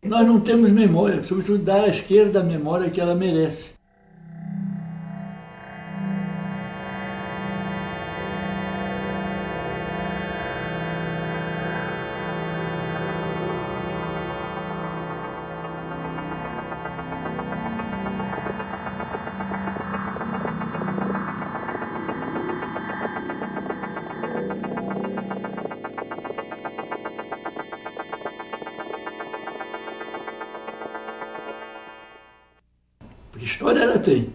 Nós não temos memória, sobretudo dar à esquerda a memória que ela merece. Porque história ela tem,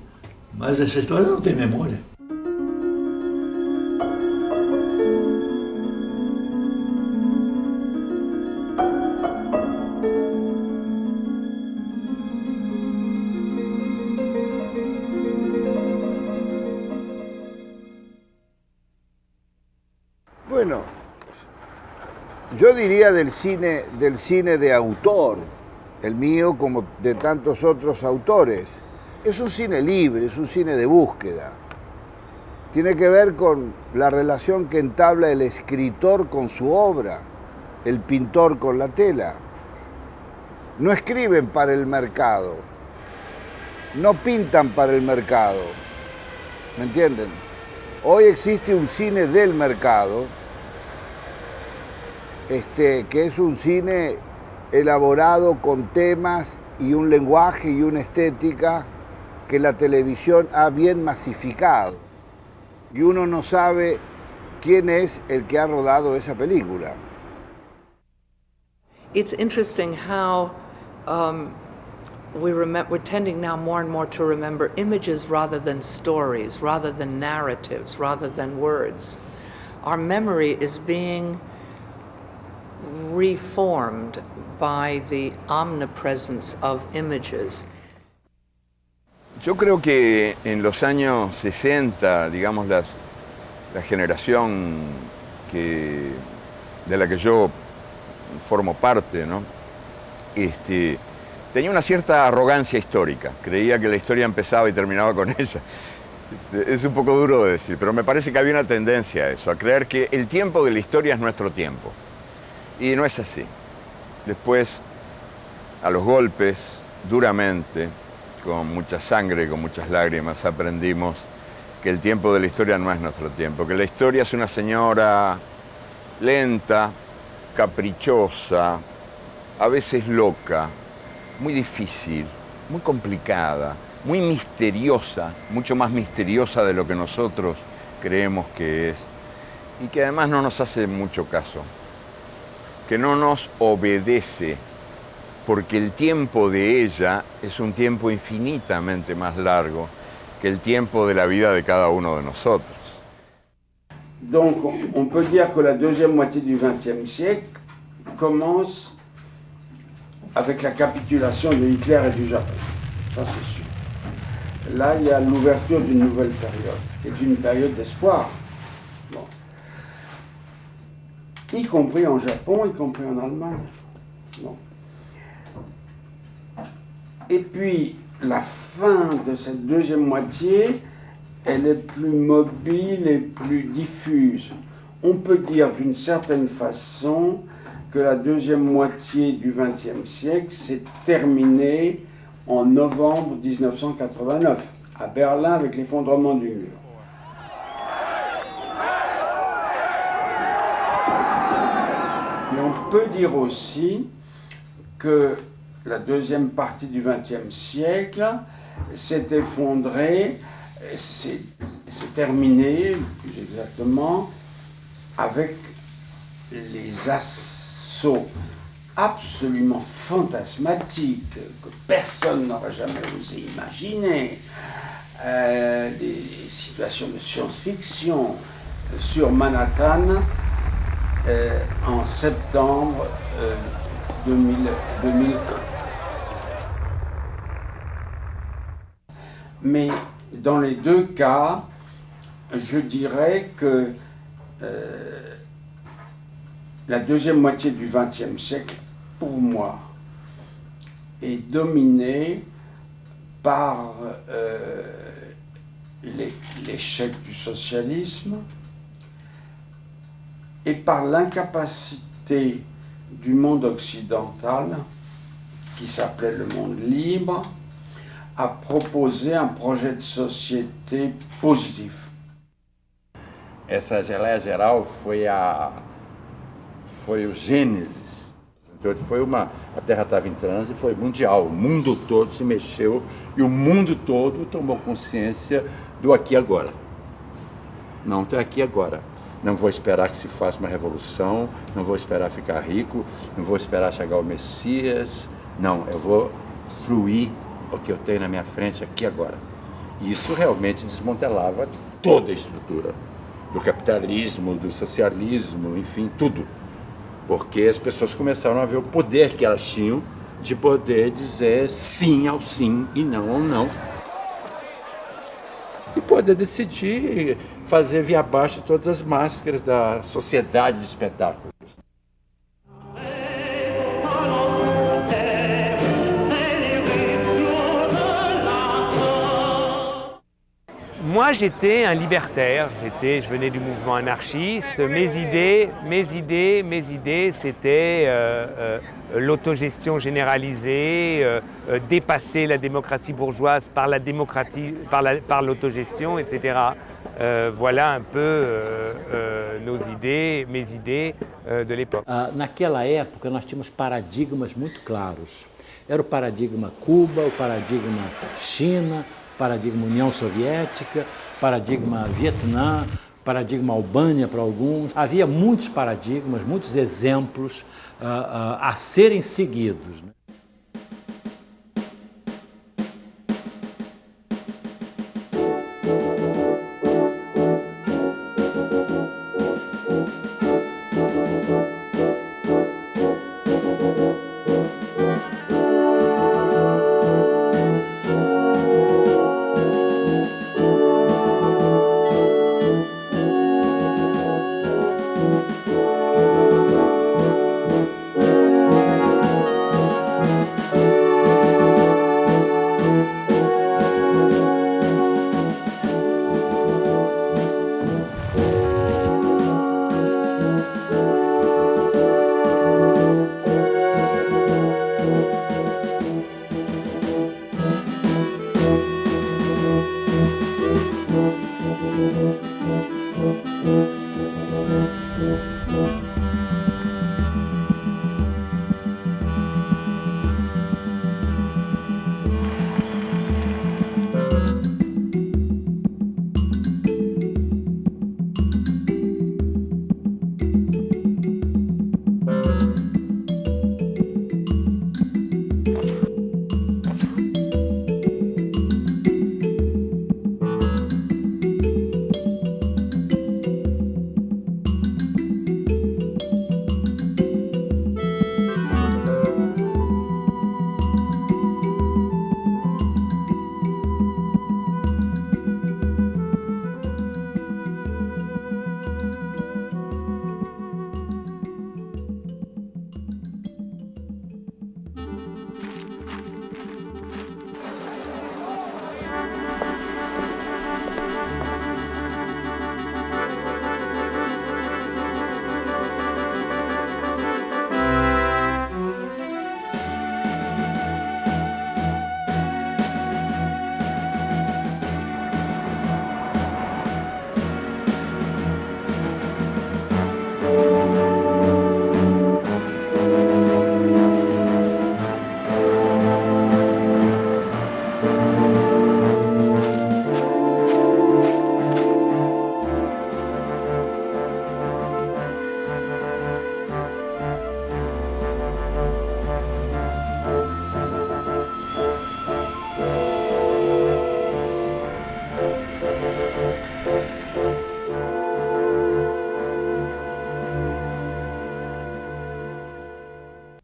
mas essa história não tem memória. Bueno, yo diría del cine de autor, el mío como de tantos otros autores. Es un cine libre, es un cine de búsqueda. Tiene que ver con la relación que entabla el escritor con su obra, el pintor con la tela. No escriben para el mercado, no pintan para el mercado, ¿me entienden? Hoy existe un cine del mercado, que es un cine elaborado con temas y un lenguaje y una estética que la televisión ha bien masificado. Y uno no sabe quién es el que ha rodado esa película. It's interesting how we're tending now more and more to remember images rather than stories, rather than narratives, rather than words. Our memory is being reformed by the omnipresence of images. Yo creo que en los años 60, digamos, la generación de la que yo formo parte, ¿no? Tenía una cierta arrogancia histórica. Creía que la historia empezaba y terminaba con ella. Es un poco duro de decir, pero me parece que había una tendencia a eso, a creer que el tiempo de la historia es nuestro tiempo. Y no es así. Después, a los golpes, duramente, con mucha sangre, con muchas lágrimas, aprendimos que el tiempo de la historia no es nuestro tiempo, que la historia es una señora lenta, caprichosa, a veces loca, muy difícil, muy complicada, muy misteriosa, mucho más misteriosa de lo que nosotros creemos que es, y que además no nos hace mucho caso, que no nos obedece, porque el tiempo de ella es un tiempo infinitamente más largo que el tiempo de la vida de cada uno de nosotros. Donc on peut dire que la deuxième moitié du XXe siècle commence avec la capitulation de Hitler et du Japon, ça c'est sûr. Là il y a l'ouverture d'une nouvelle période, qui est une période d'espoir. Bon. Y compris en Japon, y compris en Allemagne. Bon. Et puis, la fin de cette deuxième moitié, elle est plus mobile et plus diffuse. On peut dire d'une certaine façon que la deuxième moitié du XXe siècle s'est terminée en novembre 1989, à Berlin avec l'effondrement du mur. Mais on peut dire aussi que la deuxième partie du XXe siècle s'est effondrée, s'est terminée, plus exactement, avec les assauts absolument fantasmatiques que personne n'aurait jamais osé imaginer, des situations de science-fiction sur Manhattan en septembre 2001. Mais dans les deux cas, je dirais que la deuxième moitié du XXe siècle, pour moi, est dominée par l'échec du socialisme et par l'incapacité du monde occidental qui s'appelait Le Monde Libre, a proposé un projet de société positif. Essa Assembleia Geral foi o gênesis. A Terra estava em transe, foi mundial. O mundo todo se mexeu e o mundo todo tomou consciência do aqui e agora. Não, estou aqui agora. Não vou esperar que se faça uma revolução, não vou esperar ficar rico, não vou esperar chegar o Messias. Não, eu vou fruir o que eu tenho na minha frente aqui agora. E isso realmente desmantelava toda a estrutura do capitalismo, do socialismo, enfim, tudo. Porque as pessoas começaram a ver o poder que elas tinham de poder dizer sim ao sim e não ao não. E poder decidir fazer via abaixo todas as máscaras da sociedade de espetáculos. Moi, j'étais un libertaire. Je venais du mouvement anarchiste. Mes idées, c'était l'autogestion généralisée, dépasser la démocratie bourgeoise par l'autogestion, etc. Voilà un peu mes idées de l'époque. Naquela época, nós tínhamos paradigmas muito claros. Era o paradigma Cuba, o paradigma China, paradigma União Soviética, paradigma Vietnã, paradigma Albânia para alguns. Havia muitos paradigmas, muitos exemplos a serem seguidos.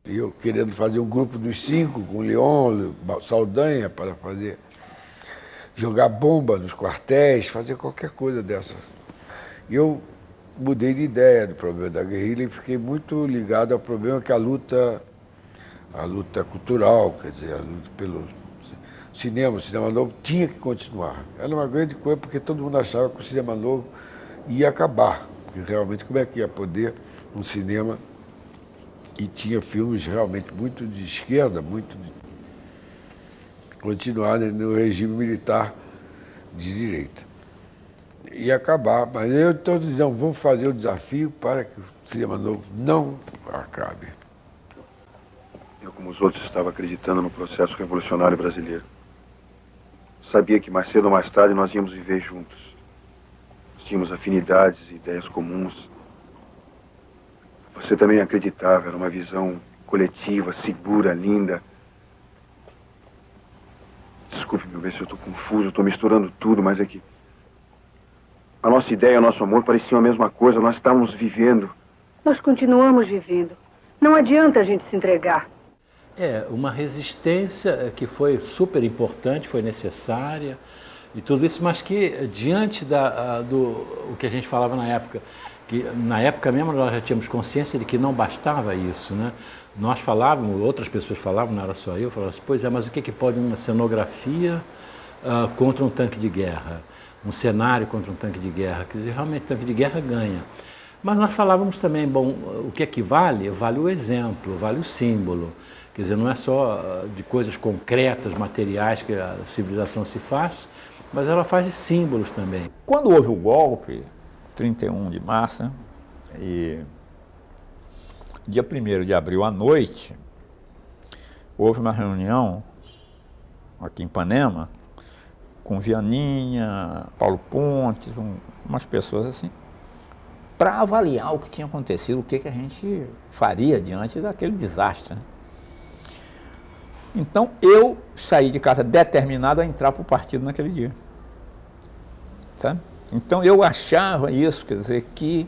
Eu querendo fazer um grupo dos 5 com Leon, Saldanha, para jogar bomba nos quartéis, fazer qualquer coisa dessa. E eu mudei de ideia do problema da guerrilha e fiquei muito ligado ao problema que a luta cultural, quer dizer, a luta pelo cinema, o cinema novo tinha que continuar. Era uma grande coisa porque todo mundo achava que o cinema novo ia acabar. Porque realmente como é que ia poder um cinema que tinha filmes realmente muito de esquerda, muito de continuar no regime militar de direita. E acabar, mas eu todos dizendo, vamos fazer o desafio para que o cinema novo não acabe. Eu, como os outros, estava acreditando no processo revolucionário brasileiro. Sabia que mais cedo ou mais tarde nós íamos viver juntos. Tínhamos afinidades e ideias comuns. Você também acreditava, era uma visão coletiva, segura, linda. Desculpe, meu, ver se eu estou confuso, estou misturando tudo, mas é que a nossa ideia, o nosso amor pareciam a mesma coisa, nós estávamos vivendo. Nós continuamos vivendo. Não adianta a gente se entregar. É, uma resistência que foi super importante, foi necessária e tudo isso, mas que diante do que a gente falava na época, que na época mesmo nós já tínhamos consciência de que não bastava isso, né? Nós falávamos, outras pessoas falavam, não era só eu, falavam assim, pois é, mas o que pode uma cenografia contra um tanque de guerra? Um cenário contra um tanque de guerra? Quer dizer, realmente o tanque de guerra ganha. Mas nós falávamos também, bom, o que vale? Vale o exemplo, vale o símbolo. Quer dizer, não é só de coisas concretas, materiais que a civilização se faz, mas ela faz de símbolos também. Quando houve o golpe, 31 de março, né, e dia 1º de abril à noite, houve uma reunião aqui em Ipanema com Vianinha, Paulo Pontes, umas pessoas assim, para avaliar o que tinha acontecido, o que a gente faria diante daquele desastre, né? Então, eu saí de casa determinado a entrar para o partido naquele dia. Sabe? Então, eu achava isso, quer dizer, que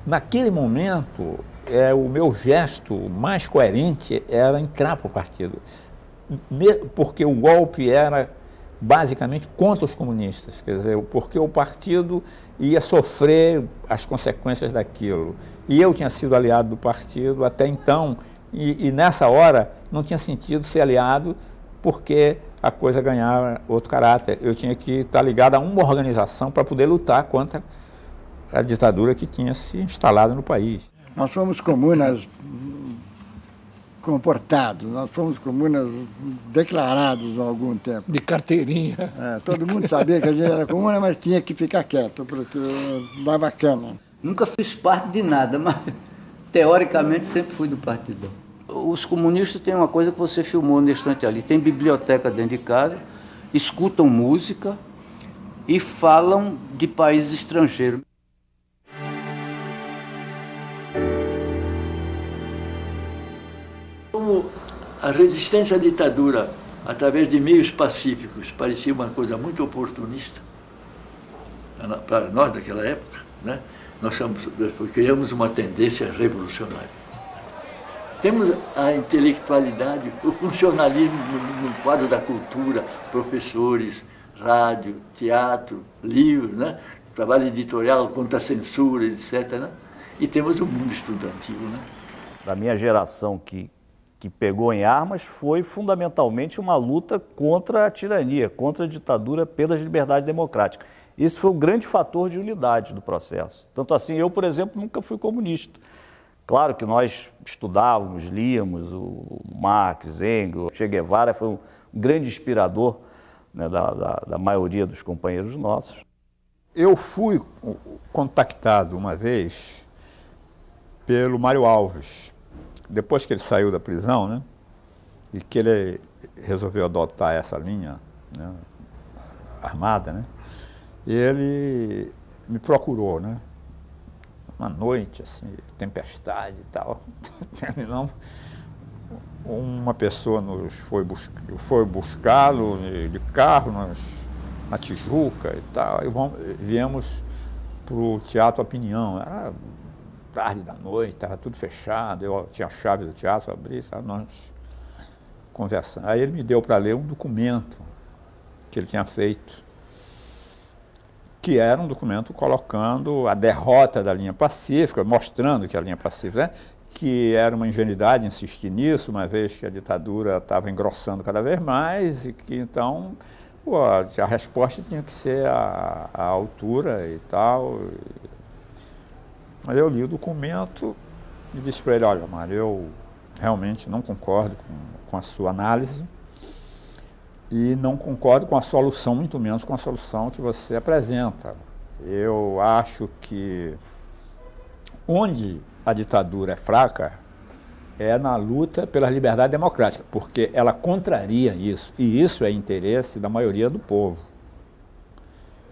naquele momento, o meu gesto mais coerente era entrar para o partido. Porque o golpe era basicamente contra os comunistas, quer dizer, porque o partido ia sofrer as consequências daquilo. E eu tinha sido aliado do partido até então, e nessa hora não tinha sentido ser aliado porque a coisa ganhava outro caráter. Eu tinha que estar ligado a uma organização para poder lutar contra a ditadura que tinha se instalado no país. Nós fomos comunas comportados, nós fomos comunas declarados há algum tempo. De carteirinha. Todo mundo sabia que a gente era comuna, mas tinha que ficar quieto, porque dava cana. Nunca fiz parte de nada, mas teoricamente sempre fui do partido. Os comunistas têm uma coisa que você filmou na estante ali, tem biblioteca dentro de casa, escutam música e falam de países estrangeiros. Como a resistência à ditadura, através de meios pacíficos, parecia uma coisa muito oportunista para nós daquela época, né? Nós criamos uma tendência revolucionária. Temos a intelectualidade, o funcionalismo no quadro da cultura, professores, rádio, teatro, livros, né? Trabalho editorial contra a censura, etc. Né? E temos o mundo estudantil. Né? Da minha geração que pegou em armas foi fundamentalmente uma luta contra a tirania, contra a ditadura pelas liberdades democráticas. Esse foi o grande fator de unidade do processo. Tanto assim, eu, por exemplo, nunca fui comunista. Claro que nós estudávamos, líamos o Marx, Engels, Che Guevara foi um grande inspirador, né, da maioria dos companheiros nossos. Eu fui contactado uma vez pelo Mário Alves, depois que ele saiu da prisão, né, e que ele resolveu adotar essa linha, né, armada, né, e ele me procurou, né, uma noite, assim, tempestade e tal, terminamos, uma pessoa nos foi buscá-lo de carro na Tijuca e tal, e viemos para o Teatro Opinião, era tarde da noite, estava tudo fechado, eu tinha a chave do teatro, abri, sabe, nós conversando. Aí ele me deu para ler um documento que ele tinha feito, que era um documento colocando a derrota da linha pacífica, mostrando que a linha pacífica, né, que era uma ingenuidade insistir nisso, uma vez que a ditadura estava engrossando cada vez mais, e que então a resposta tinha que ser a altura e tal. Mas eu li o documento e disse para ele, olha, Mário, eu realmente não concordo com a sua análise, e não concordo com a solução, muito menos com a solução que você apresenta. Eu acho que onde a ditadura é fraca é na luta pela liberdade democrática, porque ela contraria isso, e isso é interesse da maioria do povo.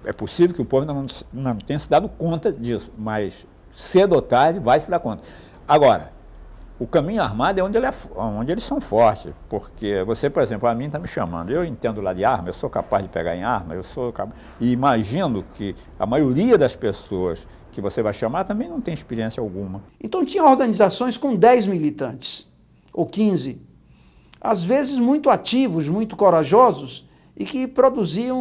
É possível que o povo não tenha se dado conta disso, mas cedo ou tarde vai se dar conta. Agora, o caminho armado é onde eles são fortes, porque você, por exemplo, a mim está me chamando, eu entendo lá de arma, eu sou capaz de pegar em arma, e imagino que a maioria das pessoas que você vai chamar também não tem experiência alguma. Então tinha organizações com 10 militantes, ou 15, às vezes muito ativos, muito corajosos, e que produziam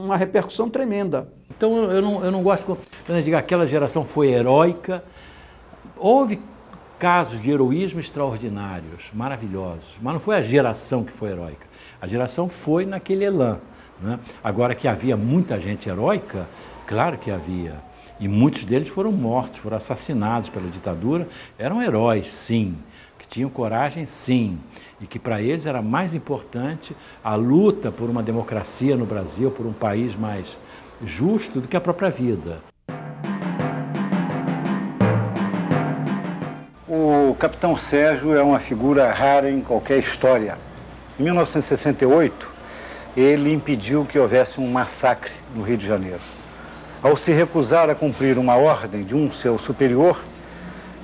uma repercussão tremenda. Então eu não gosto quando eu digo que aquela geração foi heróica. Houve casos de heroísmo extraordinários, maravilhosos, mas não foi a geração que foi heróica. A geração foi naquele elan, né? Agora que havia muita gente heróica, claro que havia. E muitos deles foram mortos, foram assassinados pela ditadura. Eram heróis, sim, que tinham coragem, sim, e que para eles era mais importante a luta por uma democracia no Brasil, por um país mais justo do que a própria vida. O capitão Sérgio é uma figura rara em qualquer história. Em 1968, ele impediu que houvesse um massacre no Rio de Janeiro. Ao se recusar a cumprir uma ordem de um seu superior,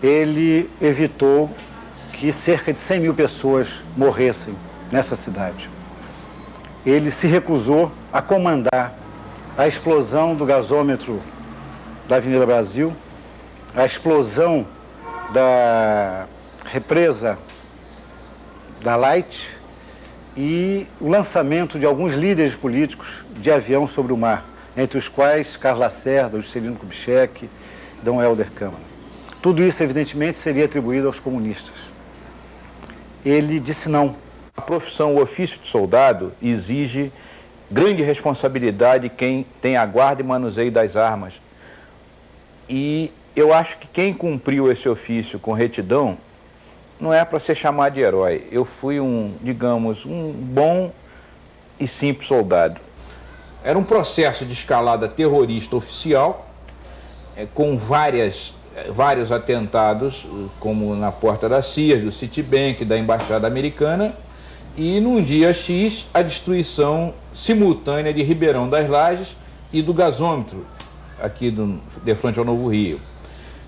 ele evitou que cerca de 100 mil pessoas morressem nessa cidade. Ele se recusou a comandar a explosão do gasômetro da Avenida Brasil, a explosão da represa da Light e o lançamento de alguns líderes políticos de avião sobre o mar, entre os quais Carlos Lacerda, Juscelino Kubitschek, Dom Helder Câmara. Tudo isso, evidentemente, seria atribuído aos comunistas. Ele disse não. A profissão, o ofício de soldado, exige grande responsabilidade de quem tem a guarda e manuseio das armas. E eu acho que quem cumpriu esse ofício com retidão não é para ser chamado de herói. Eu fui um bom e simples soldado. Era um processo de escalada terrorista oficial, com vários atentados, como na porta da CIA, do Citibank, da Embaixada Americana, e num dia X, a destruição simultânea de Ribeirão das Lajes e do gasômetro, aqui de frente ao Novo Rio.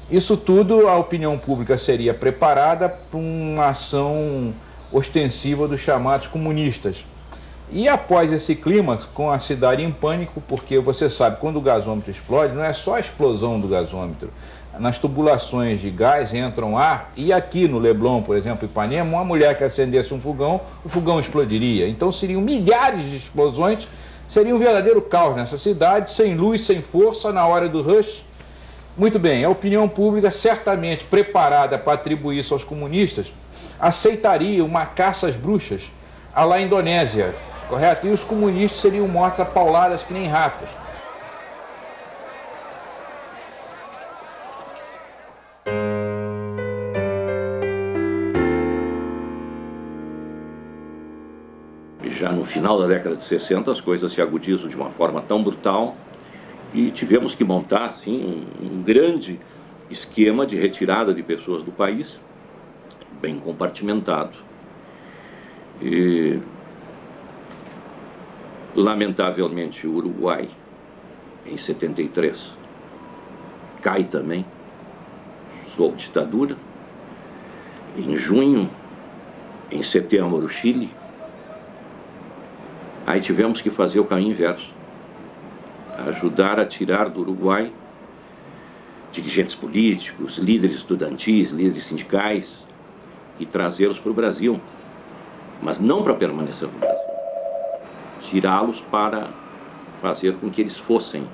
Isso tudo, a opinião pública seria preparada para uma ação ostensiva dos chamados comunistas. E após esse clímax, com a cidade em pânico, porque você sabe, quando o gasômetro explode, não é só a explosão do gasômetro. Nas tubulações de gás entram ar, e aqui no Leblon, por exemplo, Ipanema, uma mulher que acendesse um fogão, o fogão explodiria. Então seriam milhares de explosões, seria um verdadeiro caos nessa cidade, sem luz, sem força, na hora do rush. Muito bem, a opinião pública, certamente preparada para atribuir isso aos comunistas, aceitaria uma caça às bruxas à la Indonésia, correto? E os comunistas seriam mortos a pauladas que nem ratos. Já no final da década de 60, as coisas se agudizam de uma forma tão brutal que tivemos que montar assim, um grande esquema de retirada de pessoas do país, bem compartimentado. E, lamentavelmente, o Uruguai, em 73, cai também, sob ditadura. Em junho, em setembro, o Chile. Aí tivemos que fazer o caminho inverso, ajudar a tirar do Uruguai dirigentes políticos, líderes estudantis, líderes sindicais, e trazê-los para o Brasil, mas não para permanecer no Brasil, tirá-los para fazer com que eles fossem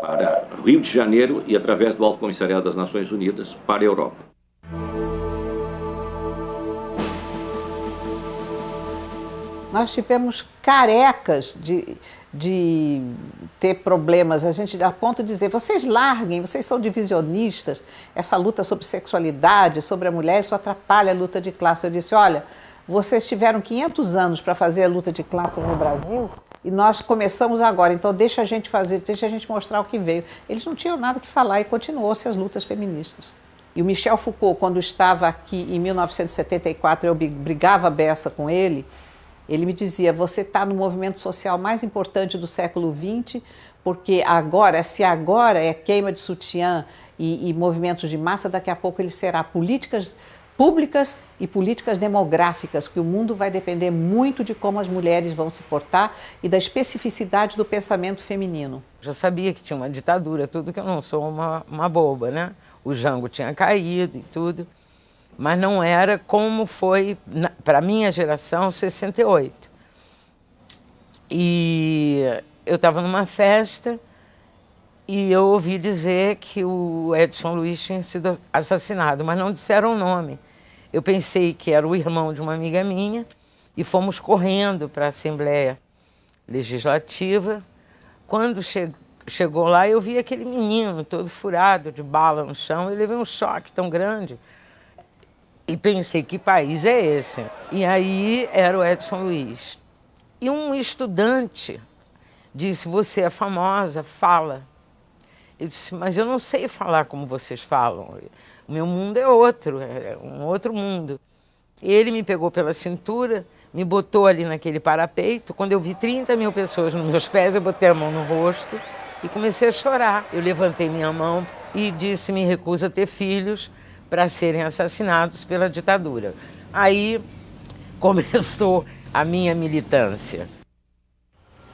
para Rio de Janeiro e, através do Alto Comissariado das Nações Unidas, para a Europa. Nós tivemos carecas de ter problemas, a gente a ponto de dizer, vocês larguem, vocês são divisionistas, essa luta sobre sexualidade, sobre a mulher, isso atrapalha a luta de classe. Eu disse, olha, vocês tiveram 500 anos para fazer a luta de classes no Brasil e nós começamos agora, então deixa a gente fazer, deixa a gente mostrar o que veio. Eles não tinham nada que falar e continuou-se as lutas feministas. E o Michel Foucault, quando estava aqui em 1974, eu brigava a beça com ele, ele me dizia, você está no movimento social mais importante do século XX, porque agora, se agora é queima de sutiã e movimentos de massa, daqui a pouco ele será políticas públicas e políticas demográficas, que o mundo vai depender muito de como as mulheres vão se portar e da especificidade do pensamento feminino. Já sabia que tinha uma ditadura, tudo, que eu não sou uma boba, né? O Jango tinha caído e tudo, mas não era como foi, para a minha geração, 68. E eu estava numa festa e eu ouvi dizer que o Edson Luiz tinha sido assassinado, mas não disseram o nome. Eu pensei que era o irmão de uma amiga minha e fomos correndo para a Assembleia Legislativa. Quando chegou lá, eu vi aquele menino todo furado de bala no chão. Eu levei um choque tão grande e pensei, que país é esse? E aí era o Edson Luiz. E um estudante disse, você é famosa, fala. Eu disse, mas eu não sei falar como vocês falam. O meu mundo é um outro mundo. Ele me pegou pela cintura, me botou ali naquele parapeito. Quando eu vi 30 mil pessoas nos meus pés, eu botei a mão no rosto e comecei a chorar. Eu levantei minha mão e disse, me recuso a ter filhos para serem assassinados pela ditadura. Aí começou a minha militância.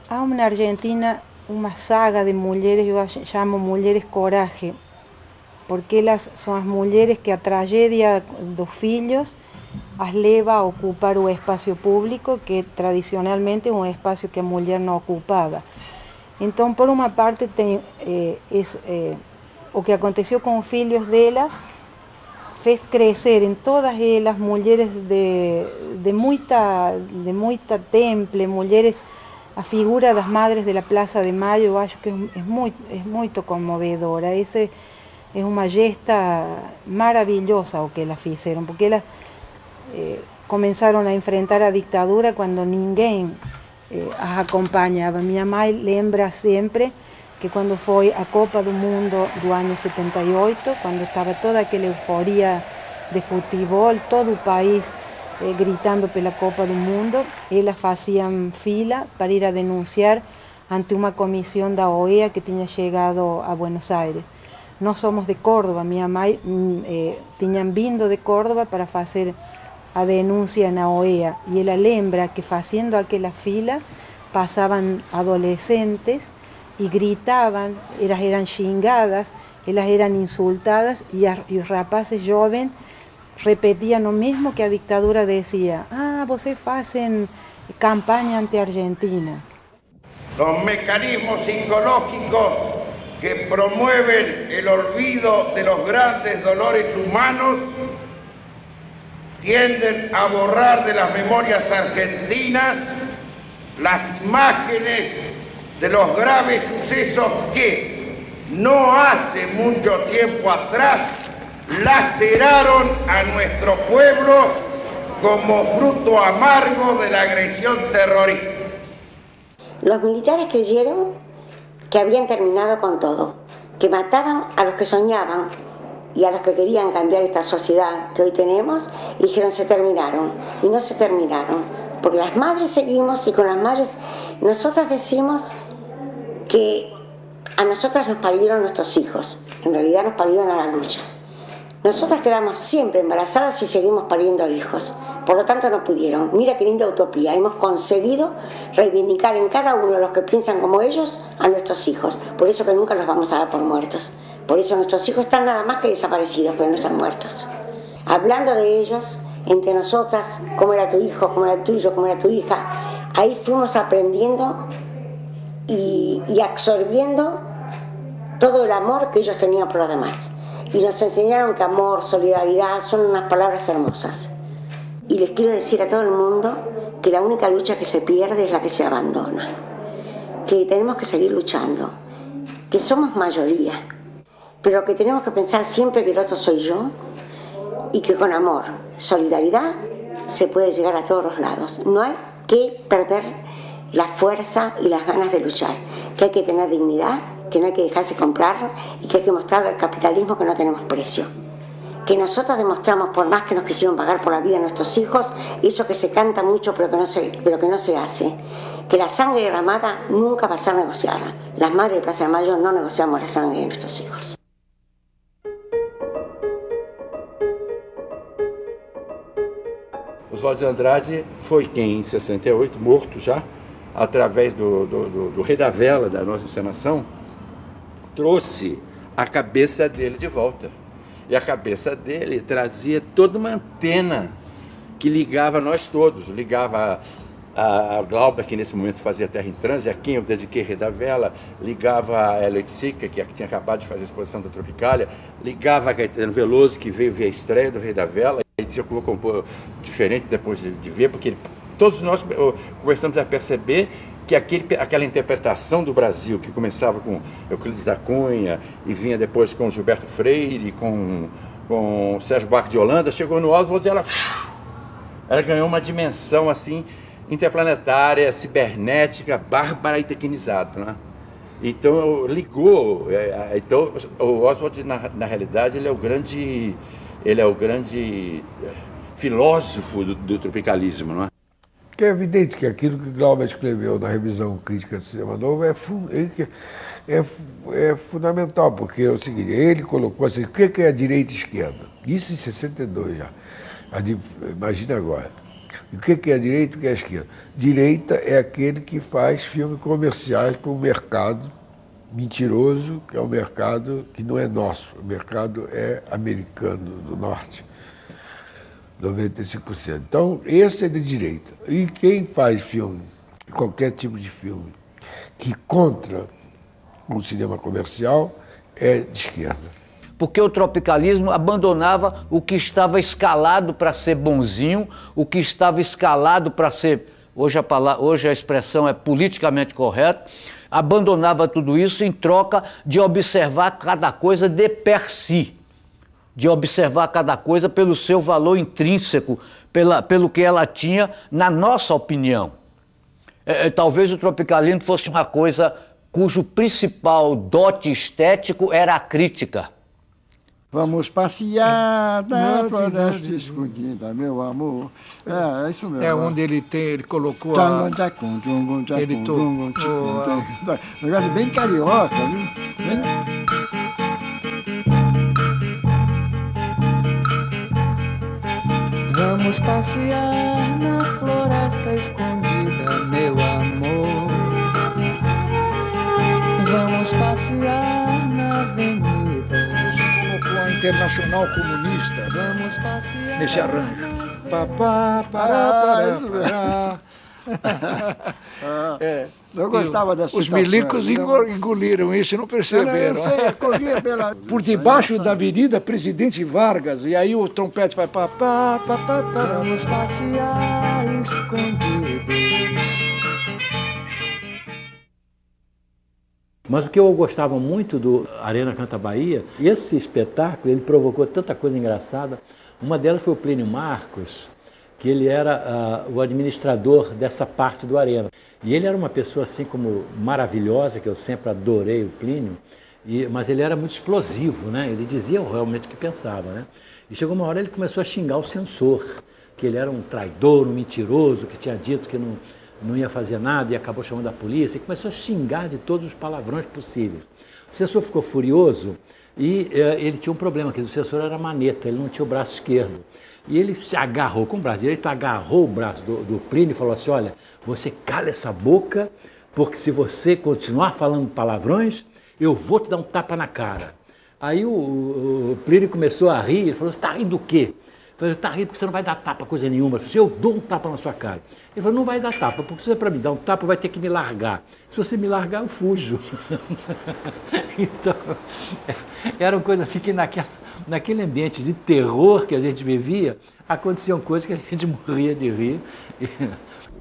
Há na Argentina uma saga de mulheres, eu chamo Mulheres Coragem, porque elas são as mulheres que a tragédia dos filhos as leva a ocupar o espaço público, que tradicionalmente é um espaço que a mulher não ocupava. Então, por uma parte, tem o que aconteceu com os filhos dela, fez crescer em todas elas mulheres de muita temple, mulheres. A figura das madres da Praça de Maio, eu acho que é muito comovedora. Essa é uma gesta maravilhosa o que elas fizeram, porque elas começaram a enfrentar a ditadura quando ninguém as acompanhava. Minha mãe lembra sempre que quando foi a Copa do Mundo do ano 78, quando estava toda aquela euforia de futebol, todo o país gritando pela Copa do Mundo, elas faziam fila para ir a denunciar ante uma comissão da OEA que tinha chegado a Buenos Aires. Nós somos de Córdoba, minha mãe tinham vindo de Córdoba para fazer a denúncia na OEA, e ela lembra que fazendo aquela fila passavam adolescentes e gritavam, elas eram xingadas, elas eram insultadas e os rapazes jovens repetiam o mesmo que a ditadura dizia. Vocês fazem campanha anti-Argentina. Los mecanismos psicológicos que promueven el olvido de los grandes dolores humanos tienden a borrar de las memorias argentinas las imágenes de los graves sucesos que no hace mucho tiempo atrás laceraron a nuestro pueblo como fruto amargo de la agresión terrorista. Los militares creyeron que habían terminado con todo, que mataban a los que soñaban y a los que querían cambiar esta sociedad que hoy tenemos, y dijeron se terminaron, y no se terminaron, porque las madres seguimos, y con las madres nosotras decimos que a nosotras nos parieron nuestros hijos, en realidad nos parieron a la lucha. Nosotras quedamos siempre embarazadas y seguimos pariendo hijos. Por lo tanto no pudieron. Mira qué linda utopía. Hemos conseguido reivindicar en cada uno de los que piensan como ellos a nuestros hijos. Por eso que nunca los vamos a dar por muertos. Por eso nuestros hijos están nada más que desaparecidos, pero no están muertos. Hablando de ellos, entre nosotras, cómo era tu hijo, cómo era tuyo, cómo era tu hija, ahí fuimos aprendiendo y absorbiendo todo el amor que ellos tenían por los demás. Y nos enseñaron que amor, solidaridad son unas palabras hermosas. Y les quiero decir a todo el mundo que la única lucha que se pierde es la que se abandona. Que tenemos que seguir luchando, que somos mayoría, pero que tenemos que pensar siempre que el otro soy yo y que con amor, solidaridad se puede llegar a todos los lados. No hay que perder la fuerza y las ganas de luchar, que hay que tener dignidad, que no hay que dejarse comprar y que hay que mostrarle al capitalismo que no tenemos precio. Que nosotros demostramos, por más que nos quisieron pagar por la vida de nuestros hijos, eso que se canta mucho pero que no se hace, que la sangre derramada nunca va a ser negociada. Las madres de Plaza de Mayo no negociamos la sangre de nuestros hijos. Oswaldo de Andrade foi quem, em 68, morto já, através do Rei da Vela, da nossa encenação, trouxe a cabeça dele de volta. E a cabeça dele trazia toda uma antena que ligava nós todos, ligava a Glauber, que nesse momento fazia Terra em Transe, a quem eu dediquei Rei da Vela, ligava a Eloy Sica, que tinha acabado de fazer a exposição da Tropicália, ligava a Caetano Veloso, que veio ver a estreia do Rei da Vela, e dizia que eu vou compor diferente depois de ver, porque todos nós começamos a perceber que aquela interpretação do Brasil, que começava com Euclides da Cunha e vinha depois com Gilberto Freire, com Sérgio Buarque de Holanda, chegou no Oswald e ela ganhou uma dimensão assim interplanetária, cibernética, bárbara e tecnizada, né? Então ligou, então o Oswald na realidade ele é o grande filósofo do tropicalismo, não é? Porque é evidente que aquilo que Glauber escreveu na revisão crítica do cinema novo é fundamental, porque é o seguinte, ele colocou assim, o que é a direita e a esquerda? Isso em 62 já. Imagina agora. O que é a direita e o que é a esquerda? Direita é aquele que faz filmes comerciais para um mercado mentiroso, que é um mercado que não é nosso, o mercado é americano, do norte. 95%. Então, esse é de direita. E quem faz filme, qualquer tipo de filme, que contra o cinema comercial, é de esquerda. Porque o tropicalismo abandonava o que estava escalado para ser bonzinho, o que estava escalado para ser, hoje a expressão é politicamente correta, abandonava tudo isso em troca de observar cada coisa de per si, de observar cada coisa pelo seu valor intrínseco, pelo que ela tinha, na nossa opinião. Talvez o tropicalismo fosse uma coisa cujo principal dote estético era a crítica. Vamos passear na floresta escondida, meu amor. É isso mesmo. É onde ele colocou ele um negócio bem carioca, viu? Vamos passear na floresta escondida, meu amor. Vamos passear na avenida. Colocou a Internacional Comunista nesse arranjo. Eu gostava dessa Os milicos engoliram isso e não perceberam. Por debaixo da Avenida Presidente Vargas, e aí o trompete vai Vamos passear escondidos. Mas o que eu gostava muito do Arena Canta Bahia, esse espetáculo, ele provocou tanta coisa engraçada. Uma delas foi o Plínio Marcos, que ele era o administrador dessa parte do Arena. E ele era uma pessoa assim como maravilhosa, que eu sempre adorei o Plínio, mas ele era muito explosivo, né? Ele dizia realmente o que pensava, né? E chegou uma hora ele começou a xingar o censor, que ele era um traidor, um mentiroso, que tinha dito que não ia fazer nada e acabou chamando a polícia, e começou a xingar de todos os palavrões possíveis. O censor ficou furioso e ele tinha um problema, que o censor era maneta, ele não tinha o braço esquerdo. E ele se agarrou com o braço direito, agarrou o braço do Plínio e falou assim, olha, você cala essa boca, porque se você continuar falando palavrões, eu vou te dar um tapa na cara. Aí o Plínio começou a rir, ele falou, você está rindo do quê? Eu falei, está rindo porque você não vai dar tapa coisa nenhuma. Ele falou, eu dou um tapa na sua cara. Ele falou, não vai dar tapa, porque você para me dar um tapa vai ter que me largar. Se você me largar, eu fujo. Então, era uma coisa assim que naquele ambiente de terror que a gente vivia, aconteciam coisas que a gente morria de rir.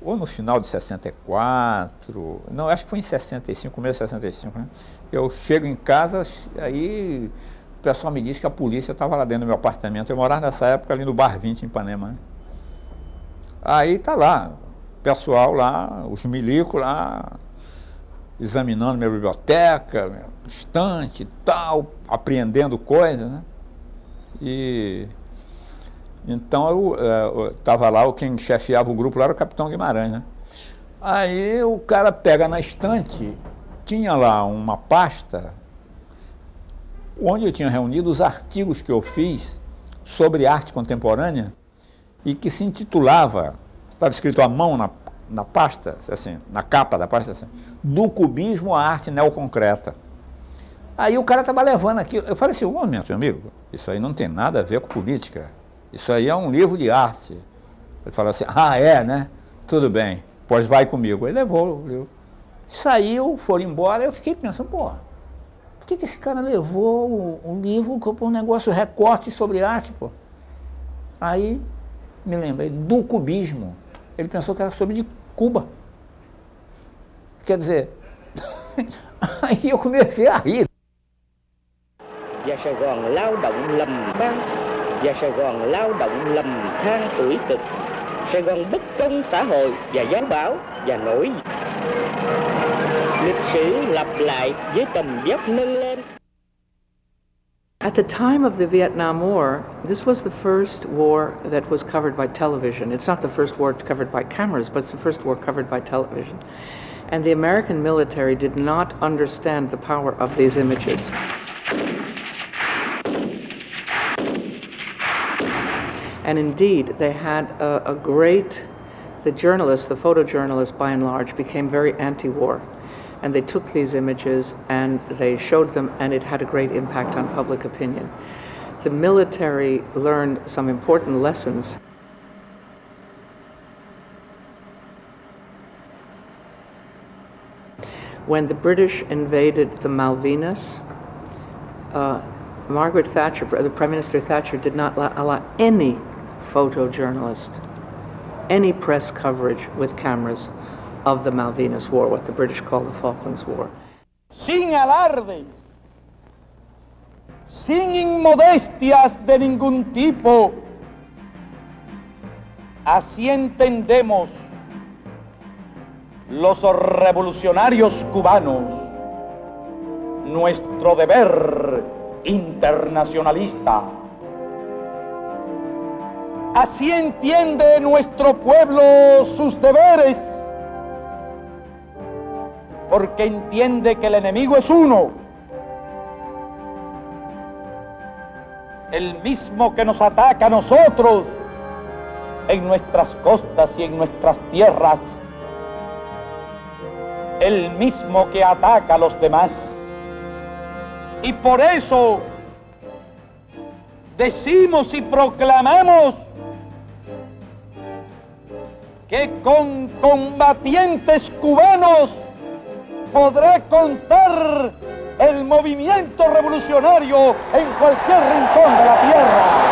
Ou no final de 64, não, acho que foi em 65, começo de 65, né? Eu chego em casa, aí o pessoal me diz que a polícia estava lá dentro do meu apartamento. Eu morava nessa época ali no Bar 20, em Ipanema, né? Aí tá lá, o pessoal lá, os milicos lá, examinando minha biblioteca, minha estante e tal, apreendendo coisas, né? E então eu estava lá, quem chefiava o grupo lá era o Capitão Guimarães, né? Aí o cara pega na estante, tinha lá uma pasta onde eu tinha reunido os artigos que eu fiz sobre arte contemporânea e que se intitulava, estava escrito à mão na pasta, assim, na capa da pasta, assim, do cubismo à arte neoconcreta. Aí o cara estava levando aquilo, eu falei assim, um momento, meu amigo, isso aí não tem nada a ver com política, isso aí é um livro de arte. Ele falou assim, né? Tudo bem, pois vai comigo. Ele levou o livro. Saiu, foram embora, eu fiquei pensando, por que esse cara levou um livro por um negócio, recorte sobre arte, pô? Aí me lembrei do cubismo. Ele pensou que era sobre de Cuba. Quer dizer, aí eu comecei a rir. Và Sài Gòn lao động lầm than, và Sài Gòn lao động lầm than tuổi cực. Sài Gòn bất công xã hội và giáo bảo và nổi. Lịch sử lặp lại với tầm dốc nâng lên. At the time of the Vietnam War, this was the first war that was covered by television. It's not the first war covered by cameras, but it's the first war covered by television. And the American military did not understand the power of these images. And indeed, they had the journalists, the photojournalists by and large, became very anti-war. And they took these images and they showed them, and it had a great impact on public opinion. The military learned some important lessons. When the British invaded the Malvinas, Margaret Thatcher, the Prime Minister Thatcher, did not allow any photojournalist, any press coverage with cameras of the Malvinas War, what the British call the Falklands War. Sin alardes, sin inmodestias de ningún tipo, así entendemos los revolucionarios cubanos nuestro deber internacionalista. Así entiende nuestro pueblo sus deberes, porque entiende que el enemigo es uno, el mismo que nos ataca a nosotros en nuestras costas y en nuestras tierras, el mismo que ataca a los demás. Y por eso decimos y proclamamos que con combatientes cubanos podrá contar el movimiento revolucionario en cualquier rincón de la tierra.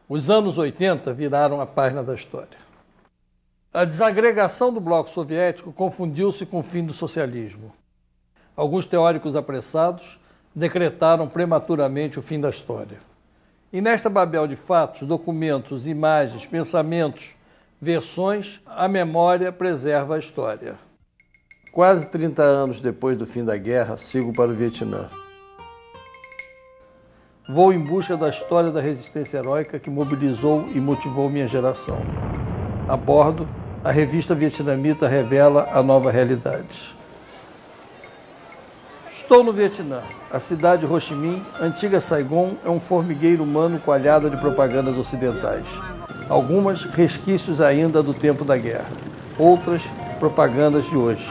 Os anos 80 viraram a página da história. A desagregação do bloco soviético confundiu-se com o fim do socialismo. Alguns teóricos apressados decretaram prematuramente o fim da história. E nesta babel de fatos, documentos, imagens, pensamentos, versões, a memória preserva a história. Quase 30 anos depois do fim da guerra, sigo para o Vietnã. Vou em busca da história da resistência heróica que mobilizou e motivou minha geração. A bordo, a revista vietnamita revela a nova realidade. Estou no Vietnã. A cidade de Ho Chi Minh, antiga Saigon, é um formigueiro humano coalhado de propagandas ocidentais. Algumas resquícios ainda do tempo da guerra, outras propagandas de hoje.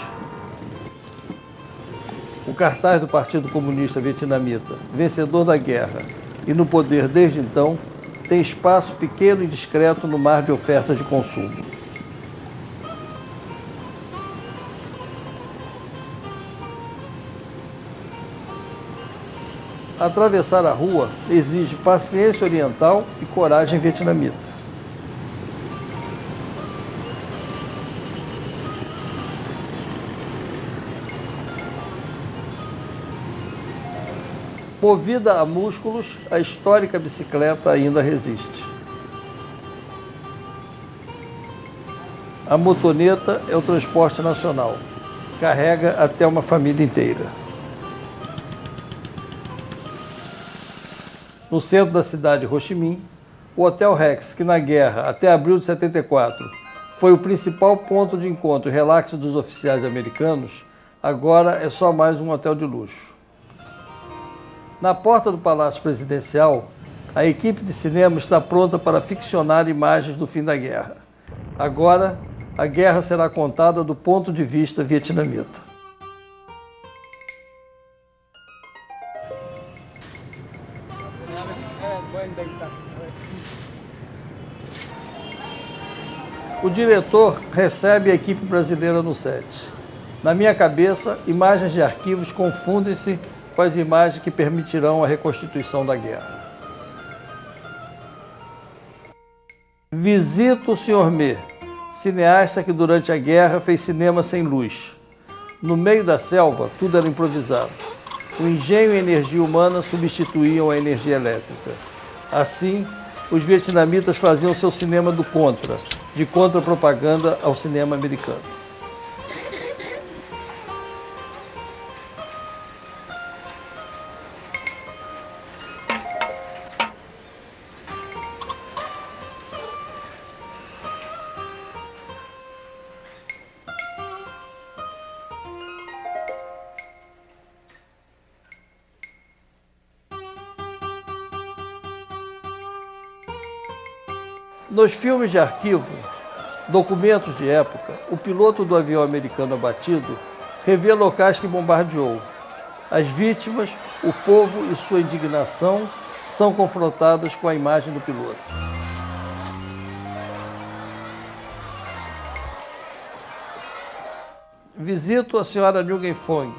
O cartaz do Partido Comunista Vietnamita, vencedor da guerra e no poder desde então, tem espaço pequeno e discreto no mar de ofertas de consumo. Atravessar a rua exige paciência oriental e coragem vietnamita. Movida a músculos, a histórica bicicleta ainda resiste. A motoneta é o transporte nacional. Carrega até uma família inteira. No centro da cidade de Ho Chi Minh, o Hotel Rex, que na guerra, até abril de 74, foi o principal ponto de encontro e relax dos oficiais americanos, agora é só mais um hotel de luxo. Na porta do Palácio Presidencial, a equipe de cinema está pronta para ficcionar imagens do fim da guerra. Agora, a guerra será contada do ponto de vista vietnamita. O diretor recebe a equipe brasileira no set. Na minha cabeça, imagens de arquivos confundem-se com as imagens que permitirão a reconstituição da guerra. Visito o Sr. Me, cineasta que durante a guerra fez cinema sem luz. No meio da selva, tudo era improvisado. O engenho e a energia humana substituíam a energia elétrica. Assim, os vietnamitas faziam seu cinema do contra, de contra-propaganda ao cinema americano. Nos filmes de arquivo, documentos de época, o piloto do avião americano abatido revê locais que bombardeou. As vítimas, o povo e sua indignação são confrontadas com a imagem do piloto. Visito a senhora Nguyen Phuong,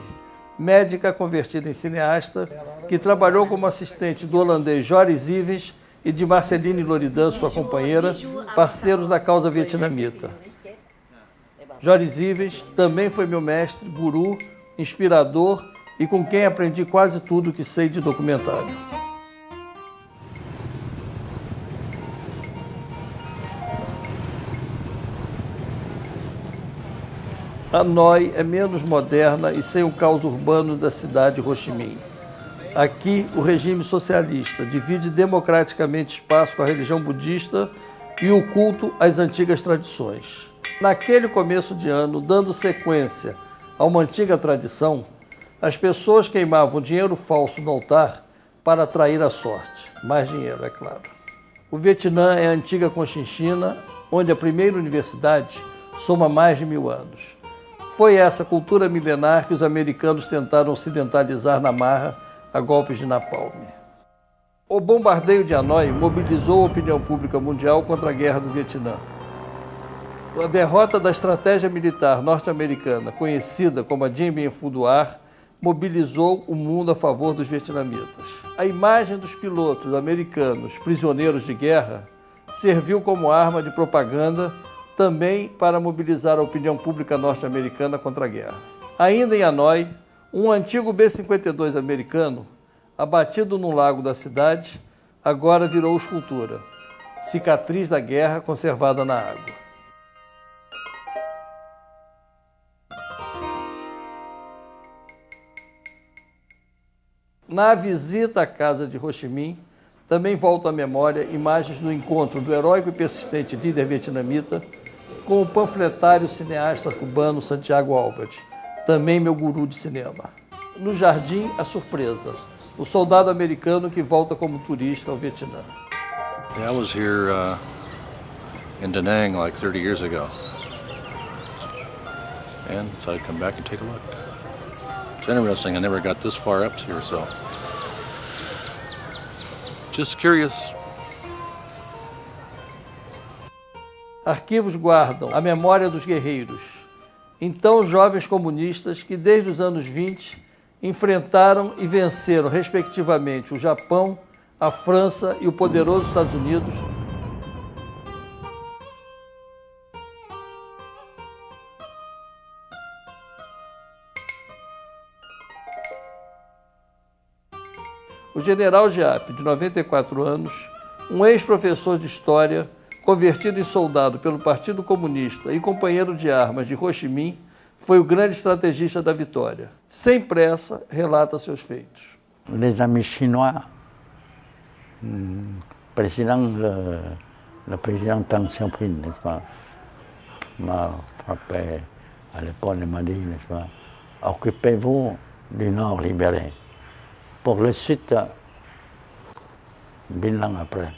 médica convertida em cineasta, que trabalhou como assistente do holandês Joris Ivens e de Marceline Loridan, sua companheira, parceiros da causa vietnamita. Joris Ivens também foi meu mestre, guru, inspirador e com quem aprendi quase tudo o que sei de documentário. Hanoi é menos moderna e sem o caos urbano da cidade de Ho Chi Minh. Aqui, o regime socialista divide democraticamente espaço com a religião budista e o culto às antigas tradições. Naquele começo de ano, dando sequência a uma antiga tradição, as pessoas queimavam dinheiro falso no altar para atrair a sorte. Mais dinheiro, é claro. O Vietnã é a antiga Conchinchina, onde a primeira universidade soma mais de 1000 anos. Foi essa cultura milenar que os americanos tentaram ocidentalizar na marra a golpes de napalm. O bombardeio de Hanoi mobilizou a opinião pública mundial contra a guerra do Vietnã. A derrota da estratégia militar norte-americana, conhecida como a Dien Bien Phu do ar, mobilizou o mundo a favor dos vietnamitas. A imagem dos pilotos americanos prisioneiros de guerra serviu como arma de propaganda também para mobilizar a opinião pública norte-americana contra a guerra. Ainda em Hanoi, um antigo B-52 americano, abatido num lago da cidade, agora virou escultura, cicatriz da guerra conservada na água. Na visita à casa de Ho Chi Minh, também voltam à memória imagens do encontro do heróico e persistente líder vietnamita com o panfletário cineasta cubano Santiago Álvares, também meu guru de cinema. No jardim, a surpresa, o soldado americano que volta como turista ao Vietnã. I was here in Da Nang like 30 years ago, and so I'd come back and take a look. It's interesting, I never got this far up here, so just curious. Arquivos guardam a memória dos guerreiros, então jovens comunistas que desde os anos 20 enfrentaram e venceram respectivamente o Japão, a França e o poderoso Estados Unidos. O general Giap, de 94 anos, um ex-professor de História, convertido em soldado pelo Partido Comunista e companheiro de armas de Ho Chi Minh, foi o grande estrategista da vitória. Sem pressa, relata seus feitos. Les amis chinois, le président Deng Xiaoping, n'est-ce pas, m'a frappé à l'épaule et m'a dit, n'est-ce pas, occupez-vous du Nord libéré. Pour le Sud, 1000 ans après,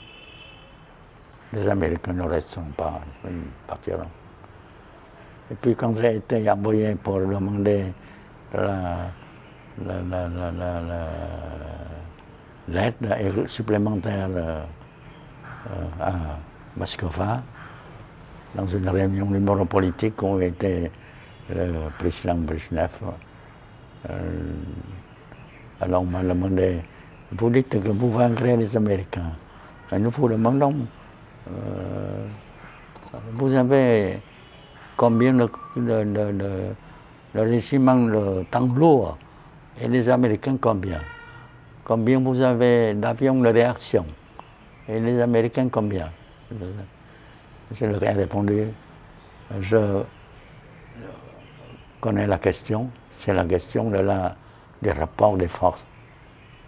les Américains ne resteront pas, ils partiront. Et puis quand j'ai été envoyé pour demander l'aide supplémentaire à Moscou, dans une réunion numéro politique où était le président Brezhnev, alors on m'a demandé, vous dites que vous vaincrez les Américains. Et nous vous demandons, vous avez combien de régiments de tanks lourds et les Américains combien? Combien vous avez d'avions de réaction et les Américains combien? Je leur ai répondu, je connais la question, c'est la question des rapports des forces,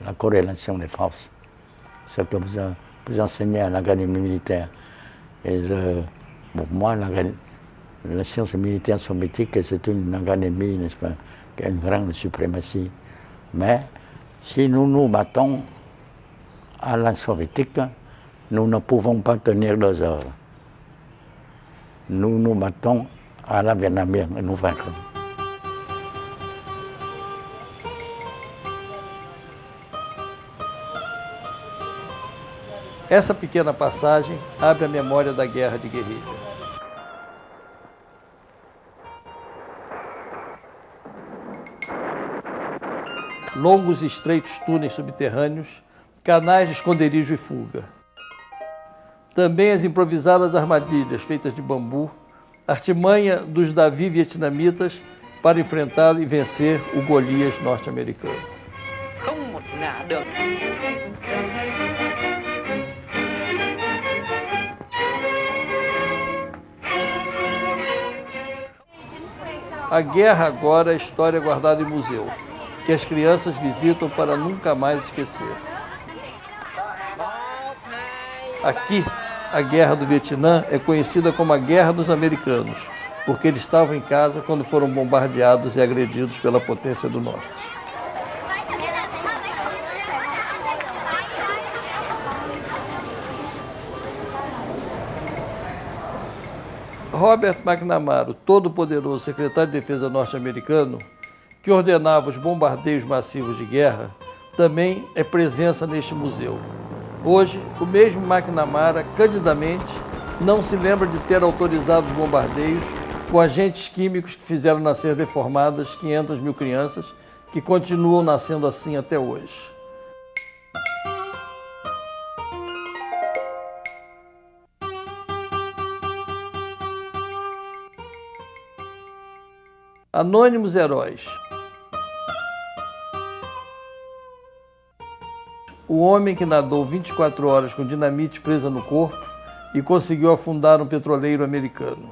la corrélation des forces, ce que vous enseignez à l'académie militaire. Et pour moi, la science militaire soviétique, c'est une académie, n'est-ce pas, qui a une grande suprématie. Mais si nous nous battons à la soviétique, nous ne pouvons pas tenir 2 heures. Nous nous battons à la vietnamienne et nous vaincrons. Essa pequena passagem abre a memória da guerra de guerrilha. Longos e estreitos túneis subterrâneos, canais de esconderijo e fuga. Também as improvisadas armadilhas feitas de bambu, artimanha dos Davi vietnamitas para enfrentar e vencer o Golias norte-americano. Không một ngả được. A guerra agora é história guardada em museu, que as crianças visitam para nunca mais esquecer. Aqui, a Guerra do Vietnã é conhecida como a Guerra dos Americanos, porque eles estavam em casa quando foram bombardeados e agredidos pela potência do Norte. Robert McNamara, o todo-poderoso secretário de Defesa norte-americano, que ordenava os bombardeios massivos de guerra, também é presença neste museu. Hoje, o mesmo McNamara, candidamente, não se lembra de ter autorizado os bombardeios com agentes químicos que fizeram nascer deformadas 500 mil crianças que continuam nascendo assim até hoje. Anônimos heróis. O homem que nadou 24 horas com dinamite presa no corpo e conseguiu afundar um petroleiro americano.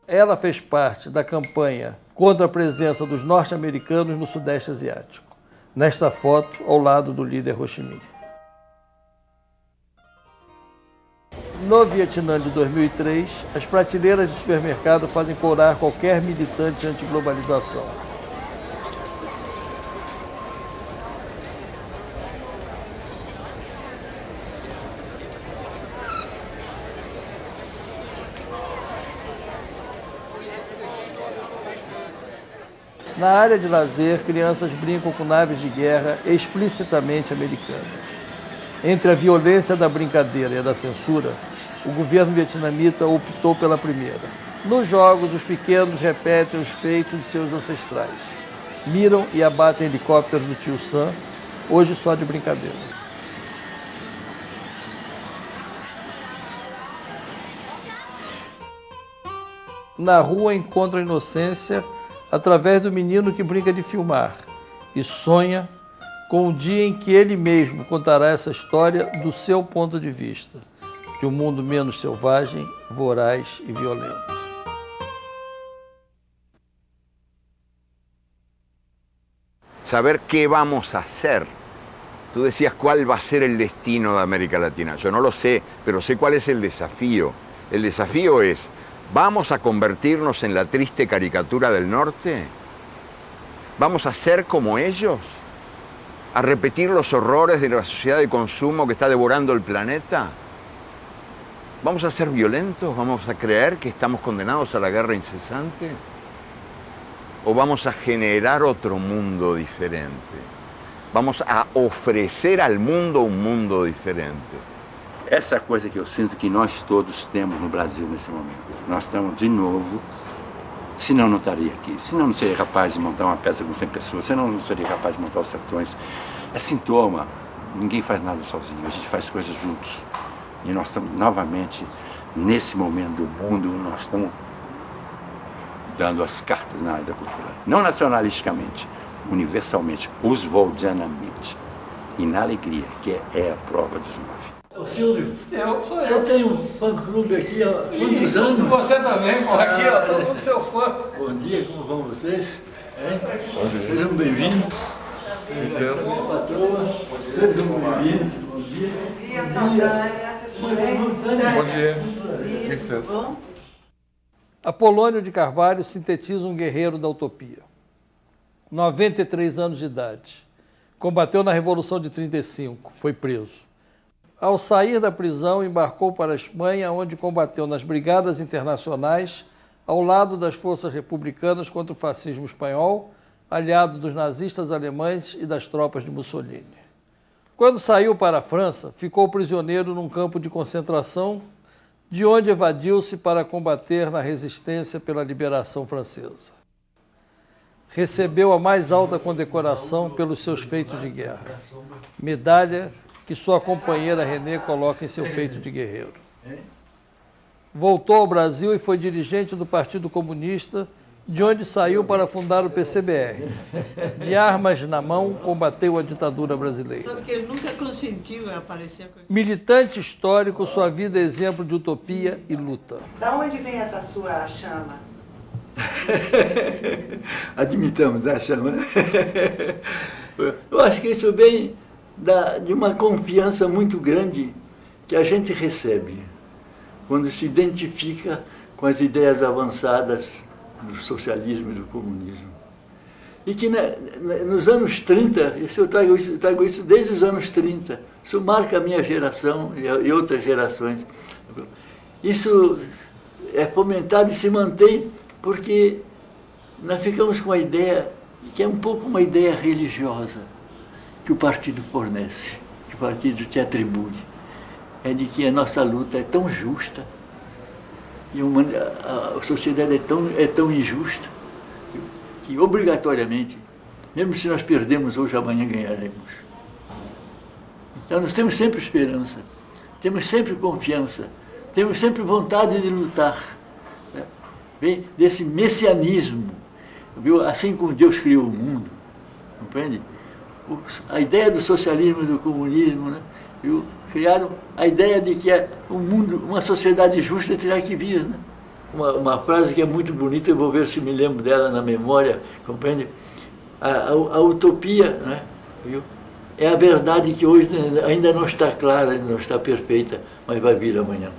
Ela fez parte da campanha contra a presença dos norte-americanos no Sudeste Asiático. Nesta foto, ao lado do líder Ho Chi Minh. No Vietnã de 2003, as prateleiras de supermercado fazem corar qualquer militante anti-globalização. Na área de lazer, crianças brincam com naves de guerra explicitamente americanas. Entre a violência da brincadeira e a da censura, o governo vietnamita optou pela primeira. Nos jogos, os pequenos repetem os feitos de seus ancestrais. Miram e abatem helicópteros do tio Sam, hoje só de brincadeira. Na rua encontra a inocência através do menino que brinca de filmar e sonha com o dia em que ele mesmo contará essa história do seu ponto de vista, de um mundo menos selvagem, voraz e violento. Saber qué vamos a hacer. Tú decías cuál va a ser el destino de América Latina. Yo no lo sé, pero sé cuál es el desafío. El desafío es, ¿vamos a convertirnos en la triste caricatura del norte? ¿Vamos a ser como ellos? ¿A repetir los horrores de la sociedad de consumo que está devorando el planeta? ¿Vamos a ser violentos? ¿Vamos a creer que estamos condenados a la guerra incesante? ¿O vamos a generar otro mundo diferente? Vamos a oferecer ao mundo um mundo diferente. Essa coisa que eu sinto que nós todos temos no Brasil nesse momento. Nós estamos de novo, senão não estaria aqui, senão não seria capaz de montar uma peça com 100 pessoas, senão não seria capaz de montar os sertões. É sintoma, ninguém faz nada sozinho, a gente faz coisas juntos. E nós estamos novamente, nesse momento do mundo, nós estamos dando as cartas na área da cultura. Não nacionalisticamente, universalmente, oswaldianamente. E na alegria, que é a prova dos 9. Ô Silvio, sou você tem um fã-clube aqui há quantos anos? Você também, por aqui, ó, todo mundo seu fã. Bom dia, como vão vocês? Bom dia. Sejam bem-vindos. Licença. Patroa, sejam bem-vindos. Bom dia. Bom dia, Saldanha. Bom dia. Licença. Apolônio de Carvalho sintetiza um guerreiro da utopia. 93 anos de idade. Combateu na Revolução de 35, foi preso. Ao sair da prisão, embarcou para a Espanha, onde combateu nas Brigadas Internacionais, ao lado das forças republicanas contra o fascismo espanhol, aliado dos nazistas alemães e das tropas de Mussolini. Quando saiu para a França, ficou prisioneiro num campo de concentração, de onde evadiu-se para combater na resistência pela liberação francesa. Recebeu a mais alta condecoração pelos seus feitos de guerra, medalha que sua companheira René coloca em seu peito de guerreiro. Voltou ao Brasil e foi dirigente do Partido Comunista, de onde saiu para fundar o PCBR. De armas na mão, combateu a ditadura brasileira. Sabe que ele nunca consentiu aparecer com isso. Militante histórico, sua vida é exemplo de utopia e luta. Da onde vem essa sua chama? Admitamos a chama. Eu acho que isso vem de uma confiança muito grande que a gente recebe quando se identifica com as ideias avançadas do socialismo e do comunismo. E que nos anos 30, eu trago isso desde os anos 30, isso marca a minha geração e outras gerações. Isso é fomentado e se mantém porque nós ficamos com a ideia, que é um pouco uma ideia religiosa, que o partido fornece, que o partido te atribui. É de que a nossa luta é tão justa, e a sociedade é tão injusta, que obrigatoriamente Mesmo se nós perdemos hoje, amanhã ganharemos. Então nós temos sempre esperança, temos sempre confiança, temos sempre vontade de lutar. Né? Vem desse messianismo, viu? Assim como Deus criou o mundo, compreende? A ideia do socialismo e do comunismo, né? Viu? Criaram a ideia de que o mundo, uma sociedade justa terá que vir. Né? Uma frase que é muito bonita, eu vou ver se me lembro dela na memória, compreende? A utopia, né? Viu? É a verdade que hoje ainda não está clara, não está perfeita, mas vai vir amanhã.